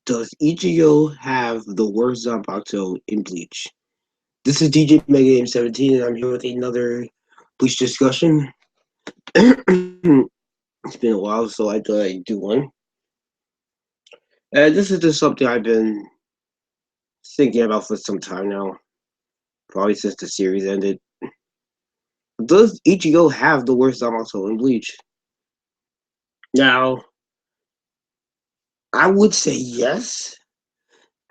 Does Ichigo have the worst Zanpakuto in Bleach? This is DJ Mega Game 17, and I'm here with another Bleach discussion. It's been a while, so I thought I'd do one. And this is just something I've been thinking about for some time now, probably since the series ended. Does Ichigo have the worst Zanpakuto in Bleach? Now, I would say yes,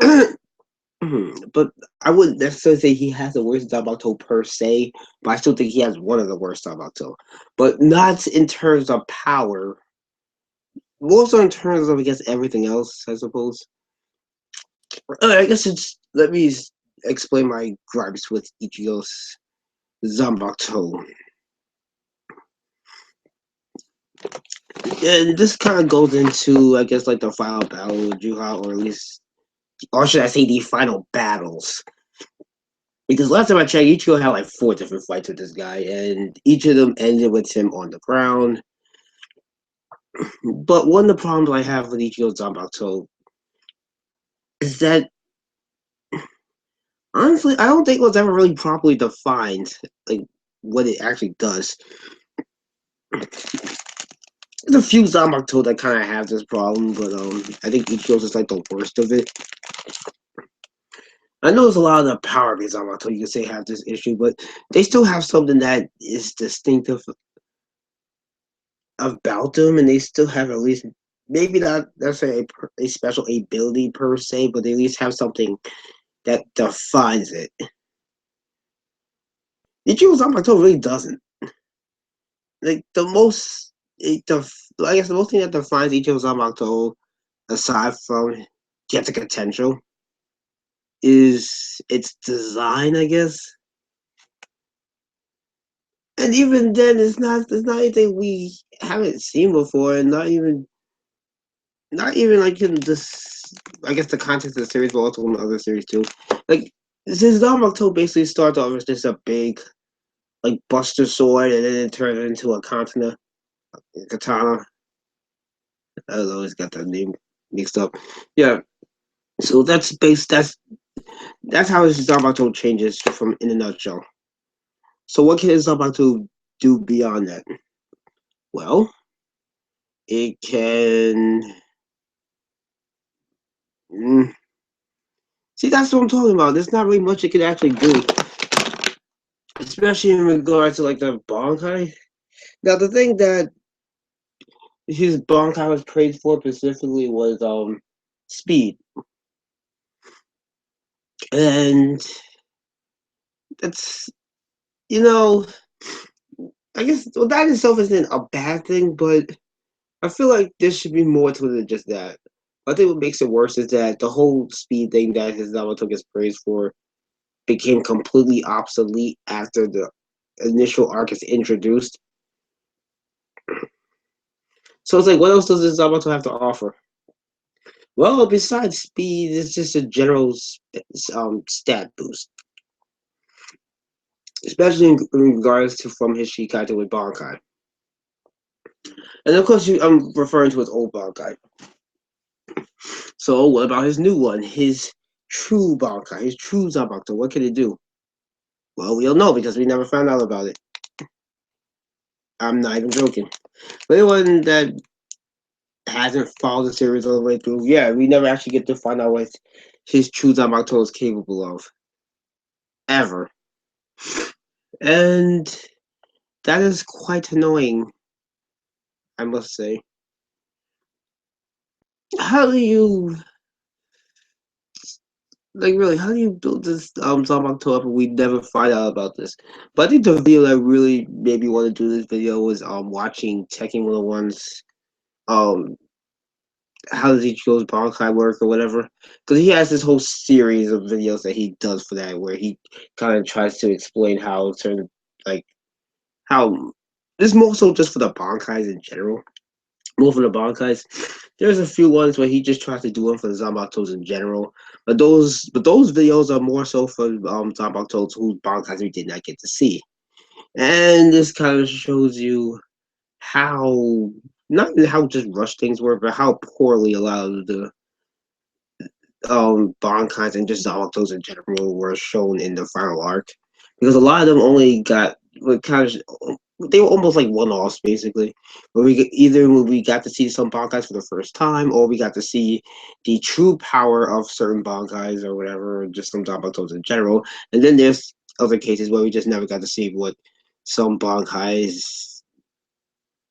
but I wouldn't necessarily say he has the worst Zanapakuto per se, but I still think he has one of the worst Zanapakuto. But not in terms of power, more so in terms of, I guess, everything else, I suppose. I guess it's, let me explain my gripes with Ichigo's Zanapakuto. And this kind of goes into, I guess, like the final battle with Juha, or at least, or should I say, the final battles. Because last time I checked, Ichigo had like 4 different fights with this guy, and each of them ended with him on the ground. But one of the problems I have with Ichigo Zanpakuto is that, honestly, I don't think it was ever really properly defined, like, what it actually does. There's a few Zanpakuto that kind of have this problem, but I think Ichigo's is like the worst of it. I know there's a lot of the power-based Zanpakuto you can say have this issue, but they still have something that is distinctive about them, and they still have at least, maybe not necessarily a special ability per se, but they at least have something that defines it. Ichigo Zamato really doesn't. Like the most, I guess the most thing that defines Ichigo Zamato, aside from Getsuka potential, is its design, I guess. And even then, it's not anything we haven't seen before, and not even like in this, I guess, the context of the series, but also in the other series too. Like, since Zamato basically starts off as just a big, like, Buster Sword, and then it turns into a katana. I always got that name mixed up. Yeah, so that's how Zamato changes from, in a nutshell. So what can Zamato do beyond that? Well, it can. Mm, see, that's what I'm talking about. There's not really much it can actually do, especially in regards to like the Bankai. Now, the thing that his Bankai was praised for specifically was speed, and that's, you know, I guess, well, that itself isn't a bad thing, but I feel like there should be more to it than just that. I think what makes it worse is that the whole speed thing that his Naruto gets praised for became completely obsolete after the initial arc is introduced. So it's like, what else does this Naruto have to offer? Well, besides speed, it's just a general stat boost, especially in regards to from his Shikai to with Bankai. And of course, I'm referring to his old Bankai. So what about his new one? His true Bankai, his true Zanpakuto. What can it do? Well, we don't know because we never found out about it. I'm not even joking. For anyone that hasn't followed the series all the way through, yeah, we never actually get to find out what his true Zanpakuto is capable of. Ever. And that is quite annoying, I must say. How do you, like, really, how do you build this Zanpakuto up and we never find out about this? But I think the video that really made me want to do this video was watching Tekken 101's how does Ichigo's Bankai work or whatever, because he has this whole series of videos that he does for that, where he kind of tries to explain how certain, like, how this more so just for the Bankais in general, more for the Bankais. There's a few ones where he just tries to do them for the Zanpakutos in general, but those videos are more so for Zanpakutos whose Bankais we did not get to see, and this kind of shows you how not even how just rushed things were, but how poorly a lot of the Bankais and just Zamatos in general were shown in the final arc, because a lot of them only got what kind of they were almost like one-offs basically. Where either we got to see some Bankais for the first time, or we got to see the true power of certain Bankais or whatever, or just some Zamatos in general. And then there's other cases where we just never got to see what some Bankais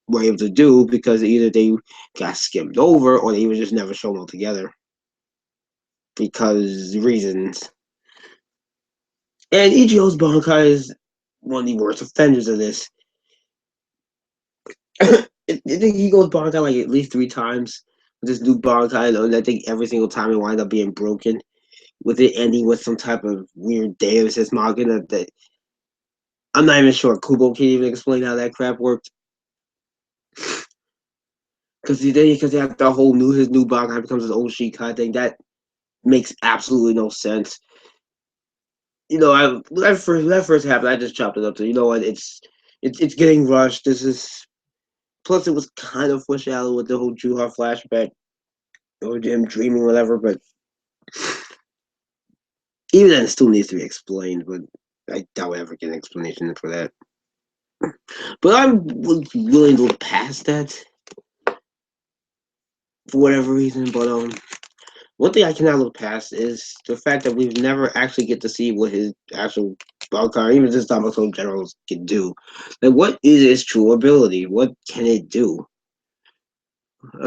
were able to do because either they got skimmed over or they were just never shown altogether because reasons. And Ichigo's Bankai is one of the worst offenders of this. I think he goes Bankai like at least 3 times with this new Bankai, and I think every single time it winds up being broken, with it ending with some type of weird Deus Ex Machina that I'm not even sure Kubo can even explain how that crap worked. Because they have the whole his new Bankai becomes his old Shikai thing. That makes absolutely no sense. That first happened, I just chopped it up to what it's getting rushed. This is plus it was kind of foreshadowed with the whole Juha flashback or him dreaming, whatever. But even then, it still needs to be explained. But I doubt we ever get an explanation for that. But I'm willing to look past that for whatever reason. But one thing I cannot look past is the fact that we've never actually get to see what his actual Balkar, even just Zamato generals, can do. Like, what is his true ability? What can it do?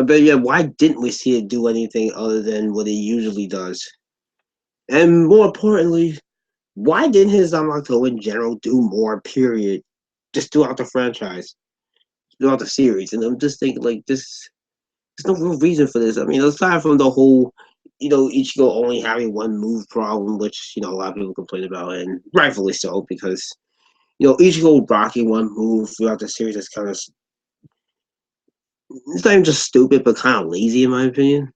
But yeah, why didn't we see it do anything other than what it usually does? And more importantly, why didn't his Zamato in general do more? Period, just throughout the franchise, throughout the series. And I'm just thinking, like, this. There's no real reason for this. I mean, aside from the whole, Ichigo only having one move problem, which a lot of people complain about, and rightfully so, because Ichigo rocking one move throughout the series is kind of it's not even just stupid, but kind of lazy in my opinion.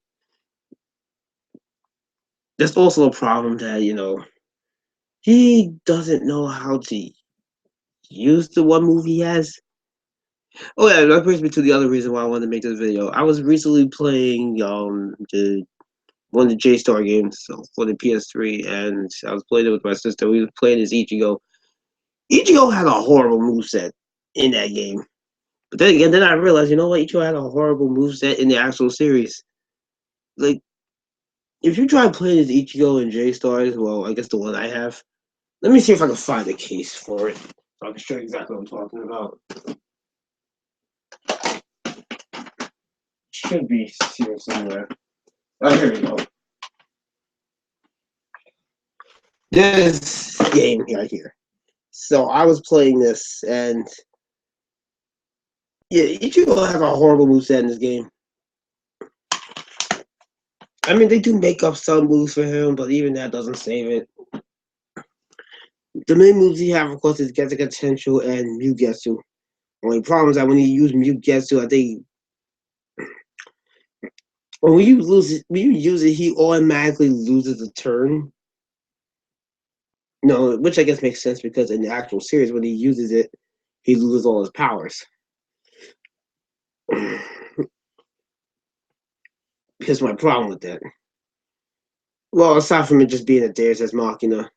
There's also a problem that he doesn't know how to use the one move he has. Oh yeah, that brings me to the other reason why I wanted to make this video. I was recently playing the one of the J-Star games for the PS3, and I was playing it with my sister. We were playing as Ichigo. Ichigo had a horrible moveset in that game. But then again, I realized, you know what? Ichigo had a horrible moveset in the actual series. Like, if you try playing as Ichigo in J-Stars, well, I guess the one I have. Let me see if I can find a case for it. So I can show you exactly what I'm talking about. Should be here somewhere. Oh, here we go. This game right here. So I was playing this, and yeah, Ichigo has a horrible moveset in this game. I mean, they do make up some moves for him, but even that doesn't save it. The main moves he have, of course, is Getsuga Potential and Mugetsu. Only problem is that when you use Mugetsu, I think when you use it, he automatically loses a turn. No, which I guess makes sense because in the actual series, when he uses it, he loses all his powers. Here's my problem with that. Well, aside from it just being a Deus Ex Machina,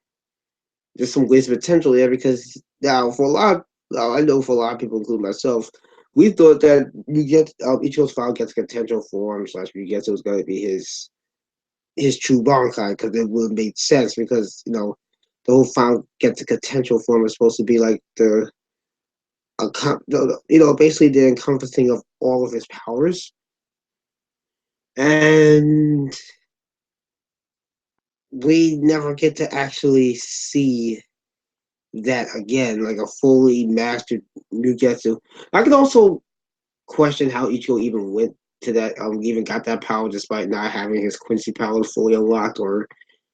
there's some wasted potential there because now for a lot, I know for a lot of people, including myself, we thought that you get Ichigo's file gets potential form slash you get was going to be his true Bankai because it would make sense because the whole file gets a potential form is supposed to be like basically the encompassing of all of his powers, and we never get to actually see that again, like a fully mastered Mugetsu. I can also question how Ichigo even went to that, even got that power despite not having his Quincy power fully unlocked or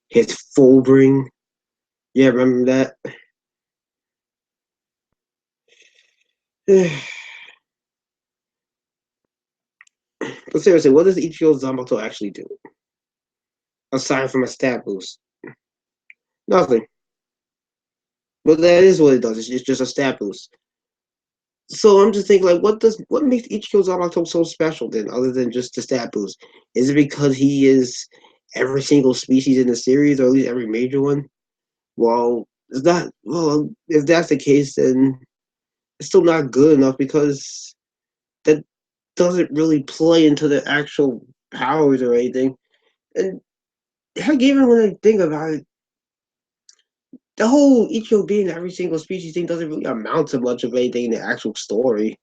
his full bring. Yeah, remember that? But seriously, what does Ichigo Zamato actually do? Aside from a stat boost? Nothing. But that is what it does. It's just a stat boost. So I'm just thinking, like, what makes Ichigo Zamato so special then, other than just the stat boost? Is it because he is every single species in the series, or at least every major one? Well, it's not. Well, if that's the case, then it's still not good enough because that doesn't really play into the actual powers or anything. And heck, even when I think about it, the whole Ichigo being every single species thing doesn't really amount to much of anything in the actual story,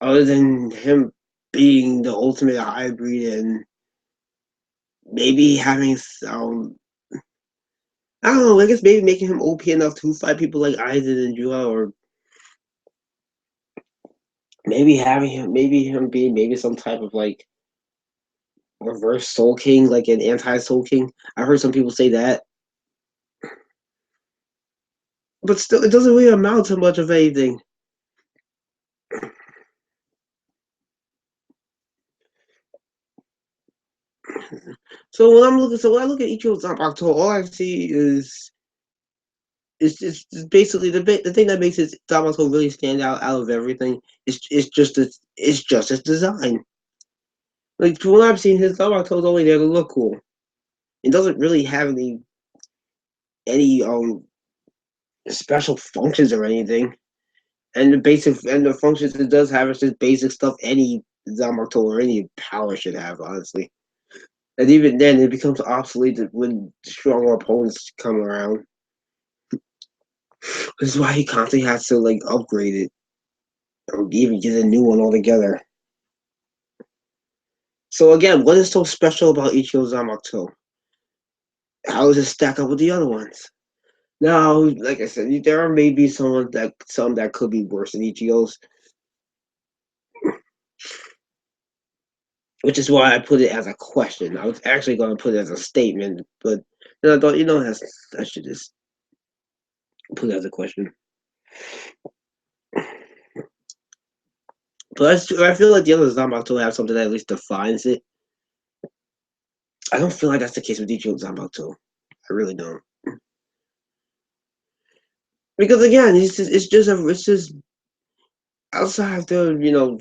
other than him being the ultimate hybrid and maybe having some. I don't know. I guess maybe making him OP enough to fight people like Aizen and Jua, or maybe him being maybe some type of like reverse Soul King, like an anti Soul King. I heard some people say that, but still, it doesn't really amount to much of anything. So when I look at Ichigo Zanpakuto, all I see is it's basically the thing that makes his Zanpakuto really stand out of everything. It's just his design. Like from what I've seen, his Zanpakuto is only there to look cool. It doesn't really have any special functions or anything. And the functions it does have is just basic stuff any Zamato or any power should have, honestly. And even then, it becomes obsolete when stronger opponents come around. This is why he constantly has to like upgrade it or even get a new one altogether. So again, what is so special about Ichigo Zamato? How does it stack up with the other ones? Now, like I said, there may be some that could be worse than Ichigo's, which is why I put it as a question. I was actually going to put it as a statement, but then I thought, I should just put it as a question. But I feel like the other Zanbakuto have something that at least defines it. I don't feel like that's the case with Ichigo Zanbakuto. I really don't. Because again, it's just outside the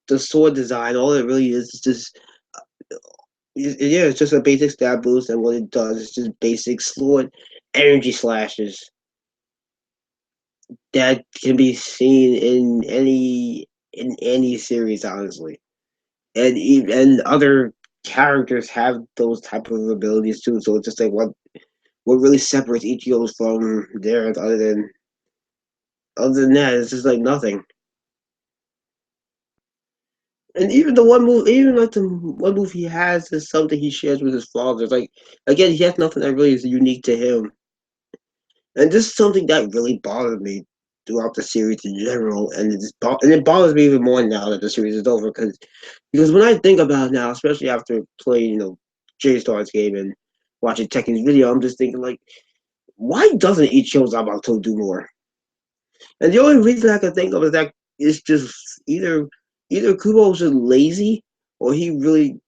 the sword design. All it really is just yeah, it's just a basic stab boost, and what it does is just basic sword energy slashes that can be seen in any series, honestly. And other characters have those type of abilities too. So it's just like what really separates Ichigo's from theirs, other than that, it's just like nothing. And even the one move, even like the one move he has is something he shares with his father. It's like again, he has nothing that really is unique to him. And this is something that really bothered me throughout the series in general, and it bothers me even more now that the series is over because when I think about it now, especially after playing J Star's game and watching Tekken's video, I'm just thinking like, why doesn't Ichigo Zamato do more? And the only reason I can think of is that it's just either Kubo was just lazy or he really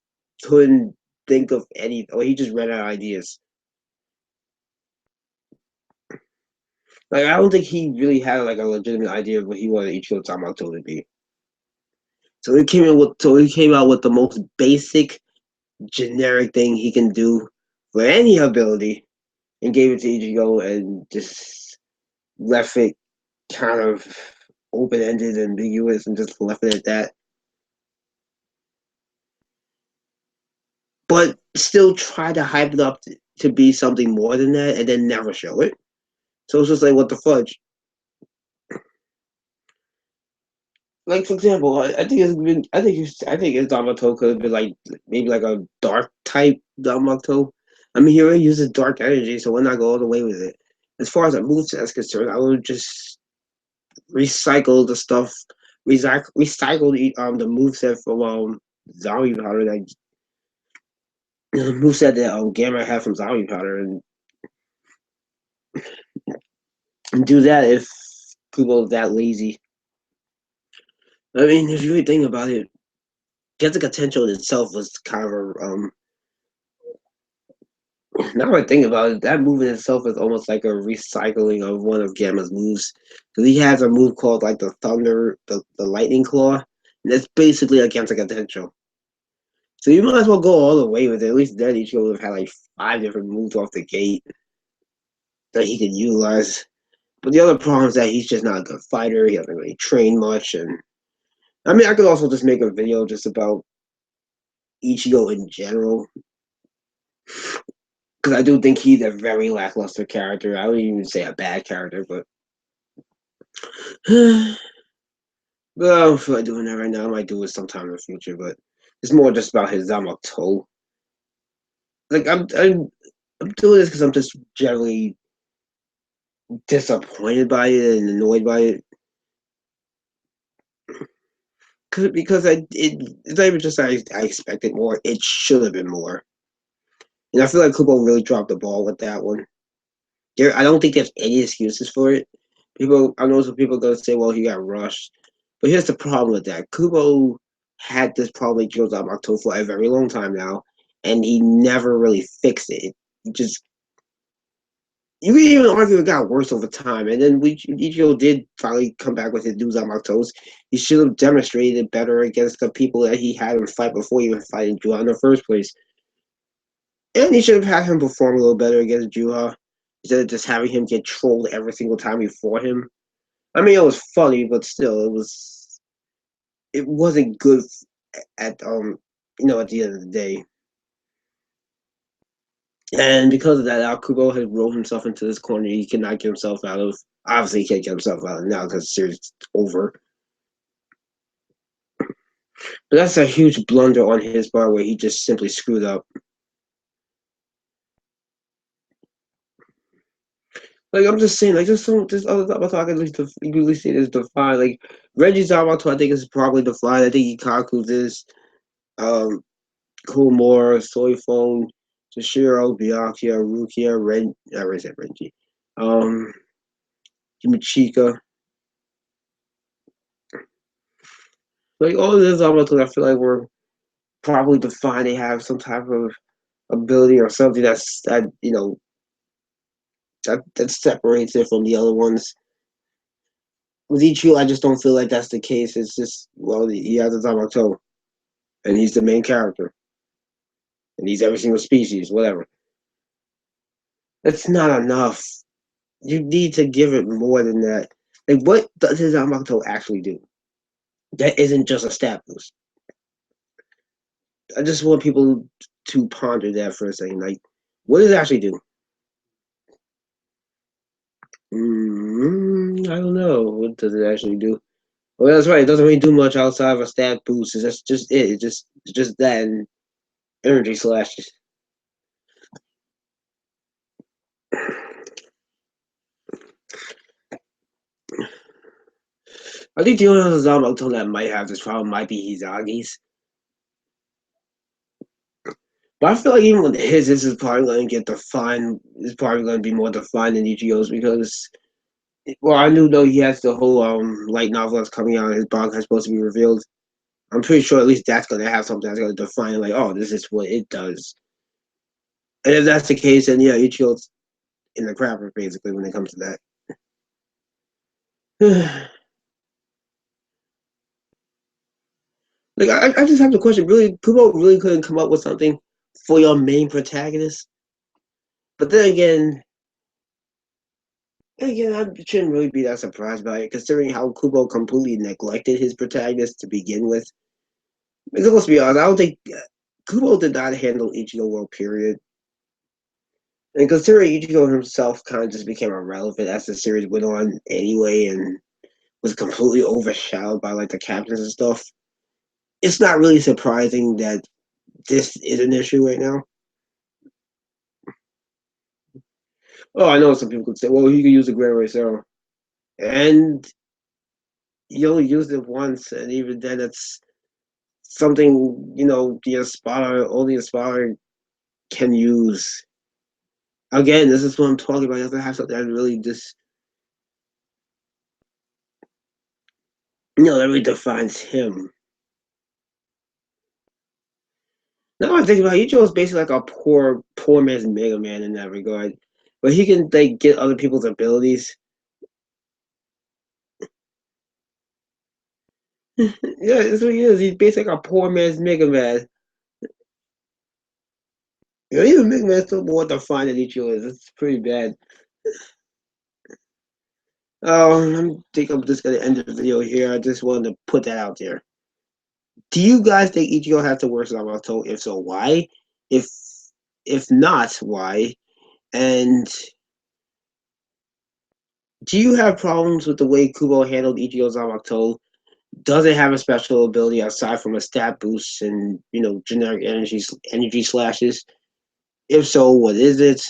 couldn't think of any, or he just ran out of ideas. Like I don't think he really had like a legitimate idea of what he wanted Ichigo Tamato to be. So he came out with the most basic generic thing he can do for any ability and gave it to Ichigo and just left it kind of open ended and ambiguous and just left it at that. But still try to hype it up to be something more than that and then never show it. So it's just like what the fudge. Like for example, I think his Damato could have been like maybe like a dark type Damato. I mean, he already uses dark energy, so why not go all the way with it? As far as a moveset is concerned, I would just recycle the stuff, recycle the moveset from Zombie Powder that the moveset that Gamma had from Zombie Powder and do that if people are that lazy. I mean, if you really think about it, Getsuka Tensho itself was kind of Now I think about it, that move in itself is almost like a recycling of one of Gamma's moves. Because he has a move called like the Thunder, the Lightning Claw, and that's basically against like a potential. So you might as well go all the way with it. At least then Ichigo would have had like 5 different moves off the gate that he could utilize. But the other problem is that he's just not a good fighter. He doesn't really train much, and I mean, I could also just make a video just about Ichigo in general because I do think he's a very lackluster character. I wouldn't even say a bad character, but but I don't feel like doing that right now. I might do it sometime in the future, but it's more just about his Zamakuto. Like I'm doing this because I'm just generally disappointed by it and annoyed by it. Because it's not even just I expected more. It should have been more, and I feel like Kubo really dropped the ball with that one. I don't think there's any excuses for it. I know some people are gonna say, "Well, he got rushed," but here's the problem with that. Kubo had this problem with Joe's Octo for a very long time now, and he never really fixed it. It just you can even argue it got worse over time. And then Ichigo did finally come back with his new Zamatos. He should have demonstrated it better against the people that he had him fight before even fighting Juha in the first place. And he should have had him perform a little better against Juha instead of just having him get trolled every single time he fought him. I mean, it was funny, but still, it wasn't good at at the end of the day. And because of that, Kubo had rolled himself into this corner he cannot get himself out of. Obviously, he can't get himself out of now because the series is over. But that's a huge blunder on his part where he just simply screwed up. Like I'm just saying, like just other Zamato I can really see this defined. Like Reggie Zamato, I think is probably defined. I think Ikaku's is. Um, Kumor, Soy Phone, Toshiro, Byakuya, Rukia, where is it, Renji? Um, Kimachika. Like all of these Zamatos, I feel like were probably defined. They have some type of ability or something that separates it from the other ones. With Ichigo, I just don't feel like that's the case. It's just he has a Zamato, and he's the main character, and he's every single species, whatever. That's not enough. You need to give it more than that. Like, what does his Zamato actually do? That isn't just a stat boost. I just want people to ponder that for a second. Like, what does it actually do? I don't know. What does it actually do? Well, that's right. It doesn't really do much outside of a stat boost. It's just it. It's just that and energy slashes. I think the only other Zamato that might have this problem might be Hizagi's. But I feel like even with his, this is probably going to get defined. It's probably going to be more defined than Ichigo's because, well, I knew though he has the whole light novel that's coming out. His blog is supposed to be revealed. I'm pretty sure at least that's going to have something that's going to define like, oh, this is what it does. And if that's the case, then yeah, Ichigo's in the crapper basically when it comes to that. Like I just have the question: really, Kubo really couldn't come up with something for your main protagonist. But then again, I shouldn't really be that surprised by it, considering how Kubo completely neglected his protagonist to begin with. Because let's be honest, I don't think Kubo did not handle Ichigo well. Period. And considering Ichigo himself kind of just became irrelevant as the series went on anyway, and was completely overshadowed by like the captains and stuff, it's not really surprising that this is an issue right now. Oh, I know some people could say, well, he could use the Grand Race Arrow. And he only used it once, and even then, it's something, only Aspire can use. Again, this is what I'm talking about. He doesn't have something that really just, that really defines him. Now I think about it, Ichigo is basically like a poor man's Mega Man in that regard, but he can like get other people's abilities. Yeah, that's what he is. He's basically like a poor man's Mega Man. You know, even Mega Man still more defined than Ichigo is. It's pretty bad. I think I'm just gonna end the video here. I just wanted to put that out there. Do you guys think Ichigo has the worst Zamato? If so, why? If if not, why? And do you have problems with the way Kubo handled Ichigo Zamato? Does it have a special ability aside from a stat boost and generic energy slashes? If so, what is it?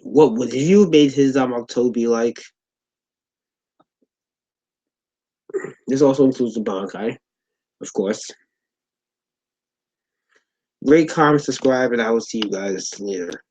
What would you have made his Zamato be like? This also includes the Bankai, of course. Rate, comment, subscribe, and I will see you guys later.